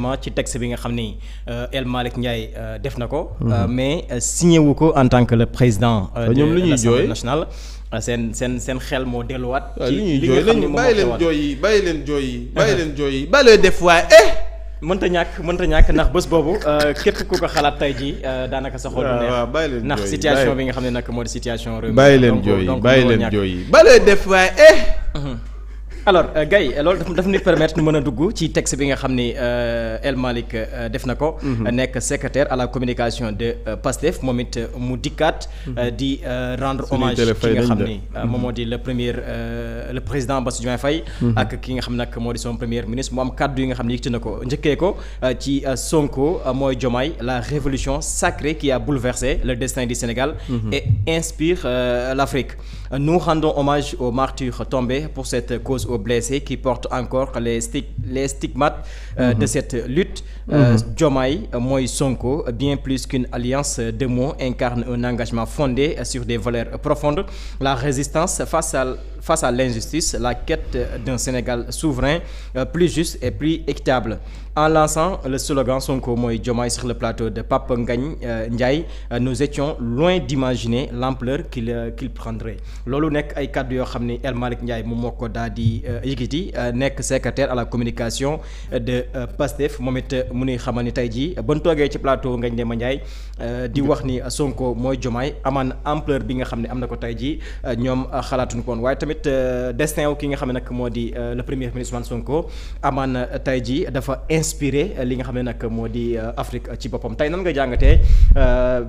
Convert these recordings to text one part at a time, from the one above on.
directement ci texte bi nga xam ni El Malick Ndiaye def na ko. mais signé wu ko en tant que le président. de l'Assemblée nationale. seen xel moo delluwaat. ci li nga xam ni moom bàyyi leen jooy yi bàyyi leen def waaye mënta ñàkk ndax bés boobu képp ku ko xalaat tey jii daanaka sa xol du neex ndax situation bi nga xam ne nag moo di situation réew mi bàyyi leen jooy yi bàyyi leen def waaye alors Gaye loolu daf ñu permettre ñu mën a dugg ci texte bi nga xam ni El Malick def na ko. nekk secrétaire à la communication de PASTEF moom it mu dikkaat. di rendre hommage ki nga xam ni moom moo di le président Bassirou Diomaye Faye. ak ki nga xam nag moo di son premier ministre mu am kàddu yi nga xam ne yëkkati na ko njëkkee ko ci Sonko mooy Diomaye la révolution sacrée qui a bouleversé le destin du Sénégal. et inspire l'Afrique. Nous rendons hommage aux martyrs tombés pour cette cause aux blessés qui portent encore les stigmates de cette lutte. Diomaye mooy Sonko bien plus qu'une alliance de mots incarne un engagement fondé sur des valeurs profondes, la résistance face à l'injustice, la quête d'un Sénégal souverain, plus juste et plus équitable. En lançant le slogan Sonko mooy Diomaye sur le plateau de Pape Ngagne Ndiaye, nous étions loin d'imaginer l'ampleur qu'il prendrait. loolu nekk ay kàddu yoo xam ni El Malick Ndiaye moom moo ko daal di yëkkati nekk secrétaire à la communication de PASTEF moom it mu nuy xamal ni tey jii ba ñu toogee ci plateau Ngagne Demba Ndiaye di wax ni Sonko mooy Diomaye amaan ampleur bi nga xam ne am na ko tey jii ñoom xalaatuñu ko woon waaye tamit destin wu ki nga xam ne nag moo di le premier ministre Ousmane Sonko amaan tey jii dafa inspiré li nga xam ne nag moo di Afrique ci boppam tey nan nga jàngatee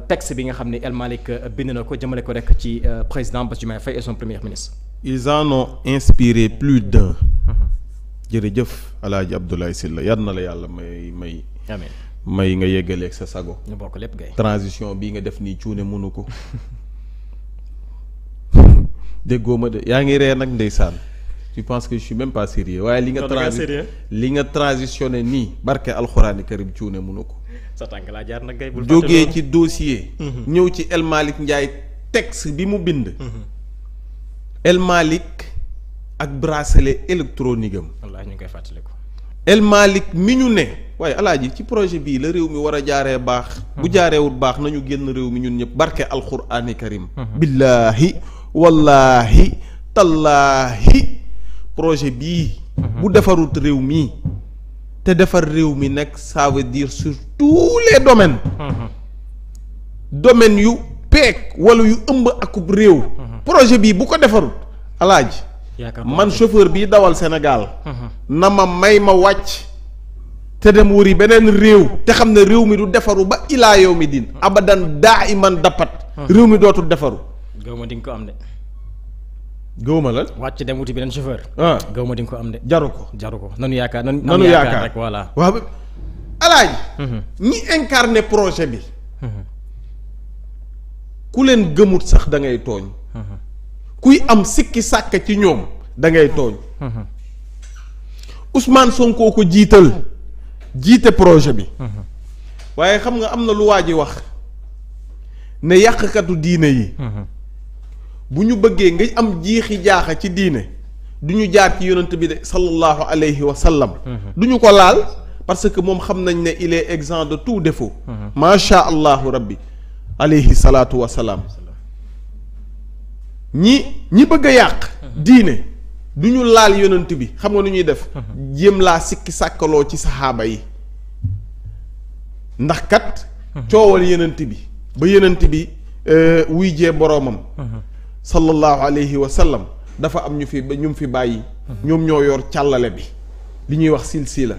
texte bi nga xam ne El Malick bind na ko jëmale ko rek ci président Bassirou Diomaye Faye et son premier ministre. Ils en ont inspiré plus d'un. jërëjëf Alaaji Abdoulaye Sylla yar na la yàlla may. amiin may nga yeggaleeg sa sago. ñu bokk lépp gay. transition bii nga def nii cuune mënu ko. déggoo ma de yaa ngi ree nag ndeysaan. tu penses que je suis même pas sérieux waaye li nga transitionné nii barke alxuraani karim cuune mënu ko. sa tànk laa jaar nag gay bul jógee ci dossier. ñëw ci El Malick Ndiaye texte bi mu bind. El Malick ak bracelet électronique am. wallaahi ñu ngi koy fàttaliku. El Malick mi ñu ne waaye alaaji ci projet bii la réew mi war a jaaree baax. bu jaareewul baax nañu génn réew mi ñun ñëpp barke alxuraani karim. billaahi wallaahi tallaahi projet bii. bu defarut réew mi te defar réew mi nag ça veut dire sur tous les domaines. domaines yu peek wala yu ëmb akub réew. projet bii bu ko defarut alaaji man chauffeur bii dawal Sénégal. na ma may ma wàcc. te dem wëri beneen réew. te xam ne réew mi du defaru ba ilaa yow mi din abadan daa iman dappat. réew mi dootul defaru. gaw ma di nga ko am de. gaw ma la. wàcc dem wuti beneen chauffeur. gaw ma di nga ko am de. jaru ko nanu yaakaar rek voilà. waaw alaaji ñi incarné projet bi. ku leen gëmut sax da ngay tooñ. kuy am sikki sàkk ci ñoom da ngay tooñ. Ousmane Sonko ko jiite projet bi. waaye xam nga am na lu waa ji wax ne yàqkatu diine yi. bu ñu bëggee nga am jiixi jaaxa ci diine du ñu jaar ci yonent bi de sallallahu alayhi wa sallam. du ñu ko laal parce que moom xam nañ ne il est exempt de tout défaut. macha allahu rabbi alayhi salaatu wa salaam. ñi bëgg a yàq. diine du ñu laal yonent bi xam nga nu ñuy def. jéem laa sikki sàkkaloo ci saxaaba yi. ndax kat. coowal yonent bi ba yonent bi wuy jee boroomam. sallallahu alayhi wa sallam dafa am ñu fi bàyyi. ñoom ñoo yor càllale bi li ñuy wax silsila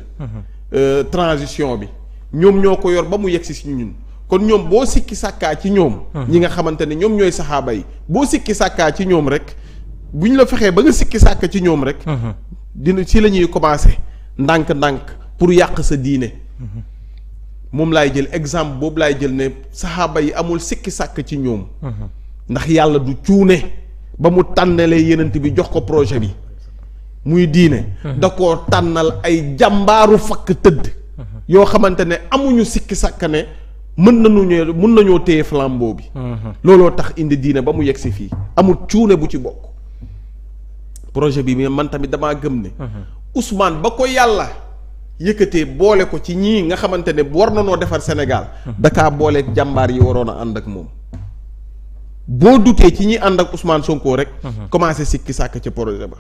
transition bi ñoom ñoo ko yor ba mu yegsi si ñun kon ñoom boo sikki sàkkaa ci ñoom. ñi nga xamante ne ñoom ñooy saxaaba yi boo sikki sàkkaa ci ñoom rek bu ñu la fexee ba nga sikki sàkk ci ñoom rek. dina si la ñuy commencé ndànk-ndànk pour yàq sa diine. moom laay jël exemple boobu laay jël ne saxaaba yi amul sikki sàkk ci ñoom. ndax yàlla du cuune ba mu tànnalee yenent bi jox ko projet bi muy diine. da koo tànnal ay jàmbaaru fakk tëdd. yoo xamante ne amuñu sikki sàkk ne mën nañoo téye flambeau bi. looloo tax indi diine ba mu yegg si fii amul cuune bu ci bokk. projet bi man tamit damaa gëm ne. Ousmane ba ko yàlla yëkkatee boole ko ci ñii nga xamante ne war na noo defar Sénégal dakaa booleeg jàmbaar yi waroon a ànd ak moom boo dutee ci ñi ànd ak Ousmane Sonko rek commencé sikki sàkk ca projet ba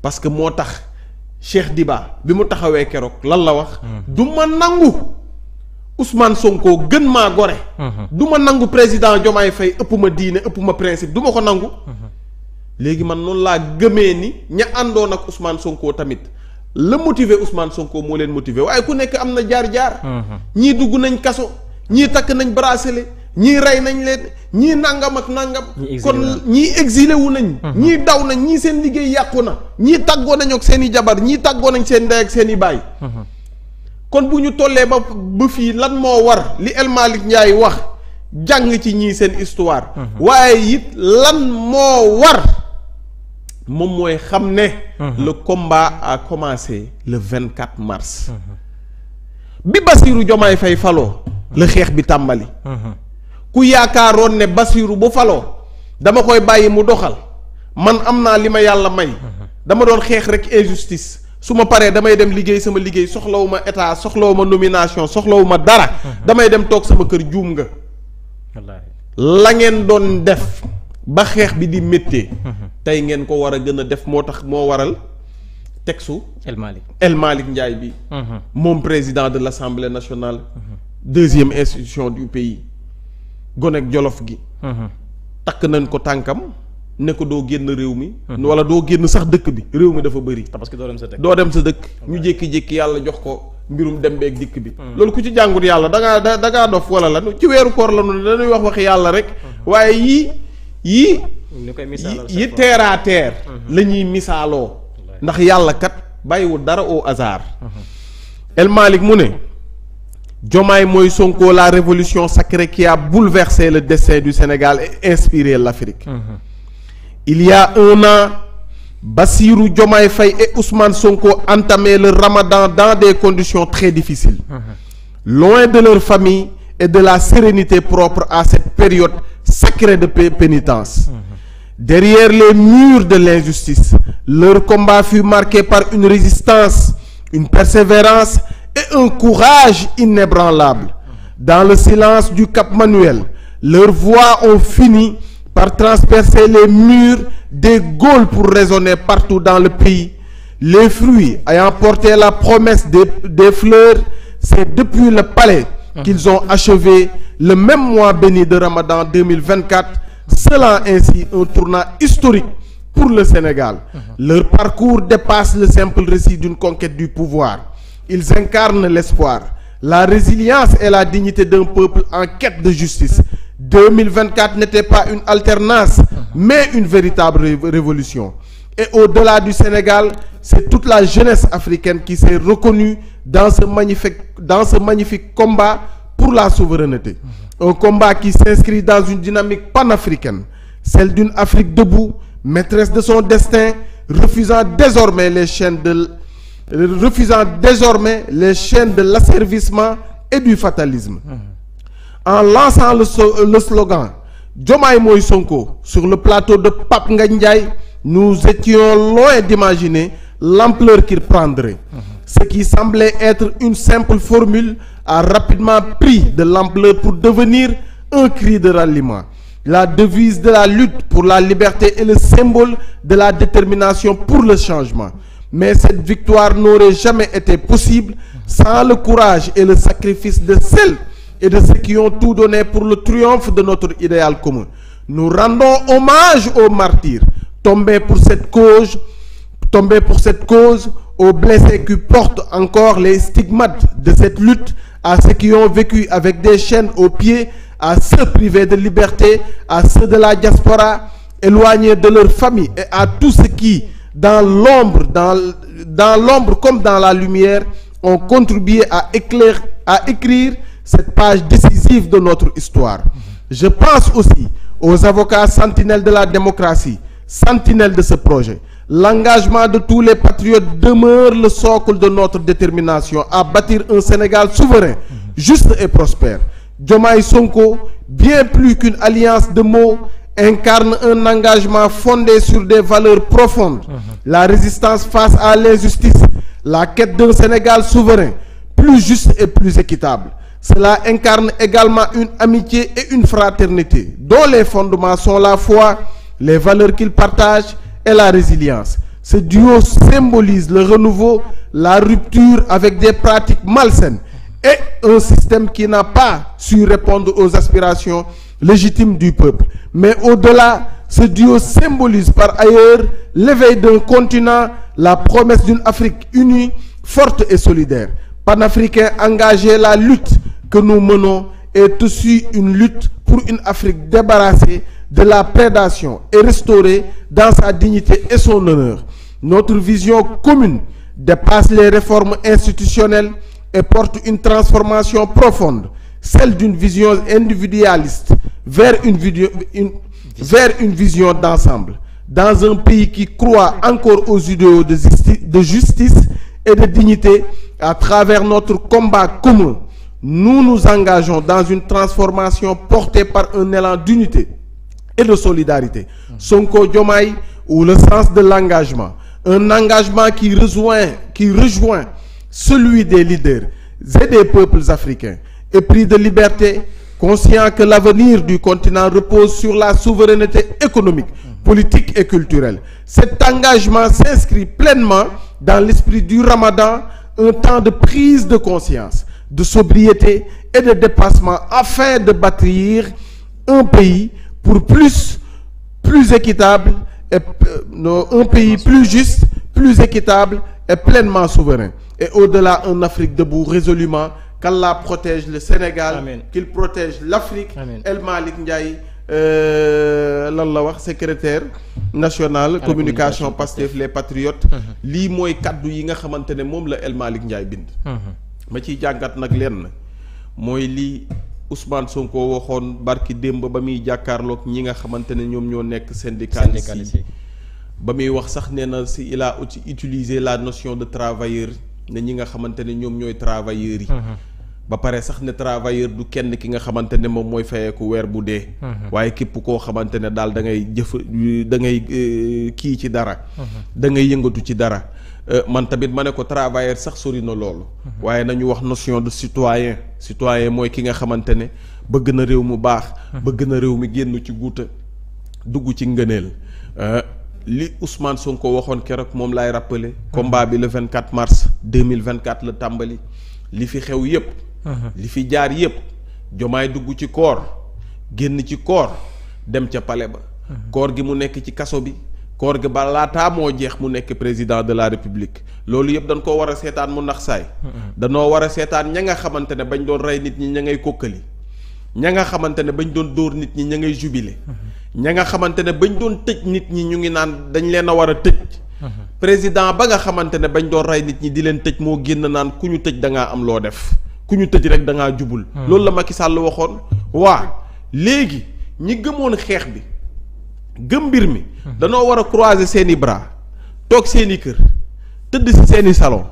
parce que moo tax Cheikh Diba bi mu taxawee keroog lan la wax du ma nangu Ousmane Sonko gën maa gore du ma nangu président Diomaye Faye ëpp ma diine ëpp ma principe du ma ko nangu léegi man noonu laa gëmee ni ña àndoon ak Ousmane Sonko tamit la motiver Ousmane Sonko moo leen motiver waaye ku nekk am na jaar-jaar ñii dugg nañ kaso ñii takk nañ bracelet ñii rey nañ leen ñii nangam ak nangam kon ñii exilé wu nañ ñii daw nañ ñii seen liggéey yàqu na ñii tàggoo nañ ak seen i jabar ñii tàggoo nañ seen ndey ak seen i baay kon bu ñu tollee ba fii lan moo war li El Malick Ndiaye wax jàng ci ñii seen histoire waaye it lan moo war moom mooy xam ne le combat a commencé le 24 mars bi Bassirou Diomaye Faye faloo la xeex bi tàmbali ku yaakaaroon ne Bassirou bu faloo dama koy bàyyi mu doxal man am naa li ma yàlla may dama doon xeex rek injustice su ma paree damay dem liggéey sama liggéey soxlawuma état soxlawuma nomination soxlawuma dara damay dem toog sama kër juum nga la ngeen doon def ba xeex bi di méttee tey ngeen ko war a gën a def moo tax moo waral textu El Malick Ndiaye bi moom président de l'Assemblée nationale deuxième institution du pays gonek Jolof gi takk nañ ko tànkam ne ko doo génn réew mi wala doo génn sax dëkk bi réew mi dafa bëri parce que doo dem sa dëkk ñu jékki-jékki yàlla jox ko mbirum dem beeg dikk bi loolu ku ci jàngut yàlla da ngaa dof wala lan ci weeru koor la nu dañuy wax waxi yàlla rek waaye yi terre à terre la ñuy misaaloo ndax yàlla kat bàyyiwul dara au hasard El Malick mu ne Diomaye mooy Sonko la révolution sacrée qui a bouleversé le destin du Sénégal et inspiré l'Afrique il y a un an Bassirou Diomaye Faye et Ousmane Sonko entamaient le Ramadan dans des conditions très difficiles loin de leur famille et de la sérénité propre à cette période sacrée de pénitence derrière les murs de l'injustice leur combat fut marqué par une résistance une persévérance et un courage inébranlable dans le silence du Cap Manuel leurs voix ont fini par transpercer les murs des Gaules pour résonner partout dans le pays les fruits ayant porté la promesse des fleurs c'est depuis le palais qu'ils ont achevé le même mois béni de Ramadan 2024 scellant ainsi un tournant historique pour le Sénégal leur parcours dépasse le simple récit d'une conquête du pouvoir ils incarnent l'espoir la résilience et la dignité d'un peuple en quête de justice 2024 n'était pas une alternance mais une véritable révolution et au-delà du Sénégal c'est toute la jeunesse africaine qui s'est reconnue dans ce magnifique combat pour la souveraineté un combat qui s'inscrit dans une dynamique panafricaine celle d'une Afrique debout maîtresse de son destin refusant désormais les chaînes de l'asservissement et du fatalisme en lançant le slogan Diomaye mooy Sonko sur le plateau de Pape Ngagne Ndiaye nous étions loin d'imaginer l'ampleur qu'il prendrait ce qui semblait être une simple formule a rapidement pris de l'ampleur pour devenir un cri de ralliement la devise de la lutte pour la liberté est le symbole de la détermination pour le changement mais cette victoire n'aurait jamais été possible sans le courage et le sacrifice de celles et de ceux qui ont tout donné pour le triomphe de notre idéal commun nous rendons hommage aux martyrs tombés pour cette cause aux blessés qui portent encore les stigmates de cette lutte à ceux qui ont vécu avec des chaînes aux pieds à ceux privés de liberté à ceux de la diaspora éloignés de leur famille et à tous ceux qui dans l'ombre comme dans la lumière ont contribué à écrire cette page décisive de notre histoire je pense aussi aux avocats sentinelles de la démocratie sentinelles de ce projet l'engagement de tous les patriotes demeure le socle de notre détermination à bâtir un Sénégal souverain juste et prospère Diomaye Sonko bien plus qu'une alliance de mots incarne un engagement fondé sur des valeurs profondes la résistance face à l'injustice la quête d'un Sénégal souverain, plus juste et plus équitable. Cela incarne également une amitié et une fraternité dont les fondements sont la foi, les valeurs qu'ils partagent et la résilience. Ce duo symbolise le renouveau, la rupture avec des pratiques malsaines et un système qui n'a pas su répondre aux aspirations légitimes du peuple. Mais au-delà, ce duo symbolise par ailleurs l'éveil d'un continent, la promesse d'une Afrique unie, forte et solidaire. Panafricains engagés, la lutte que nous menons est aussi une lutte pour une Afrique débarrassée de la prédation et restaurée dans sa dignité et son honneur. Notre vision commune dépasse les réformes institutionnelles et porte une transformation profonde, celle d'une vision individualiste vers une vision d'ensemble. Dans un pays qui croit encore aux idéaux de justice et de dignité, à travers notre combat commun, nous nous engageons dans une transformation portée par un élan d'unité et de solidarité. Sonko Diomaye, ou le sens de l'engagement, un engagement qui rejoint celui des leaders et des peuples africains, épris de liberté, conscients que l'avenir du continent repose sur la souveraineté économique, politique et culturelle. Cet engagement s'inscrit pleinement dans l'esprit du Ramadan, un temps de prise de conscience, de sobriété et de dépassement afin de bâtir un pays pour plus équitable et un pays plus juste, plus équitable et pleinement souverain. Et au-delà, une Afrique debout résolument, qu'Allah protège le Sénégal, Amen. Qu'il protège l'Afrique. Amen. El Malick Ndiaye lan la wax secrétaire national communication Pastef les patriotes. Lii mooy kaddu yi nga xamante ne moom la El Malick Ndiaye bind. ma ciy jàngat nag lenn mooy lii Ousmane Sonko waxoon barki démb ba muy jàkkaarloog ñi nga xamante ne ñoom ñoo nekk syndicaliste yi ba muy wax sax nee na si il a utilisé la notion de travailleur ne ñi nga xamante ne ñoom ñooy travailleurs yi. ba pare sax ne travailleur du kenn ki nga xamante ne moom mooy fayeeku weer bu dee. waaye képp koo xamante ne daal da ngay kii ci dara. da ngay yëngatu ci dara. man tamit ma ne ko travailleur sax sori na loolu. waaye nañu wax notion de citoyen mooy ki nga xamante ne bëgg na réew mu baax. bëgg na réew mi génn ci guuta dugg ci ngëneel. li Ousmane Sonko waxoon keroog moom laay rappeler. combat bi le 24 mars 2024 la tàmbali. li fi xew yépp li fi jaar yépp Jomaay dugg ci koor génn ci koor dem ca palais ba. koor gi mu nekk ci kaso bi. koor gi ba laataa moo jeex mu nekk président de la république loolu yëpp dañ koo war a seetaan mu nax saay. danoo war a seetaan ña nga xamante ne bañ doon rey nit ñi ña ngay kokkali. ña nga xamante ne bañ doon dóor nit ñi ña ngay jubilé. ña nga xamante ne bañ doon tëj nit ñi ñu ngi naan dañ leen a war a tëj. président ba nga xamante ne bañ doon rey nit ñi di leen tëj moo génn naan ku ñu tëj da ngaa am loo def ku ñu tëj rek da ngaa jubul. loolu la Macky Sall waxoon. waa léegi ñi gëmoon xeex bi. gëm mbir mi danoo war a croiser seeni bras toog seeni kër tëdd ci seeni salon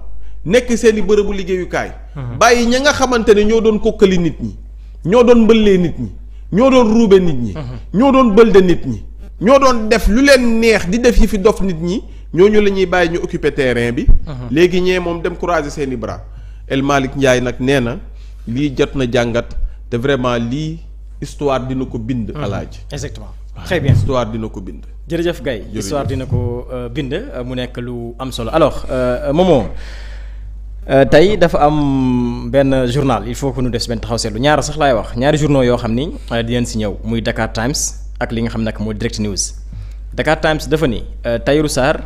nekk seeni bërëbu liggéeyukaay. bàyyi ña nga xamante ne ñoo doon kokkali nit ñi ñoo doon mbëllee nit ñi ñoo doon ruube nit ñi ñoo doon bëlde nit ñi ñoo doon def lu leen neex di def yi fi dof nit ñi ñooñu la ñuy bàyyi ñu occuper terrain bi. léegi ñee moom dem croiser seeni bras. El Malick Ndiaye nag nee na lii jot na jàngat te vraiment lii histoire dina ko bind. alaaji exactement. très bien histoire dina ko bind. jërëjëf Gaye histoire dina ko bind mu nekk lu am solo alors Momo tey dafa am benn journal il faut que ñu def benn taxaw seetlu ñaar sax laay wax ñaari journaux yoo xam ni di leen si ñëw muy Dakar Times ak li nga xam nag mooy Direct News. Dakar Times dafa ni Tahirou Sarr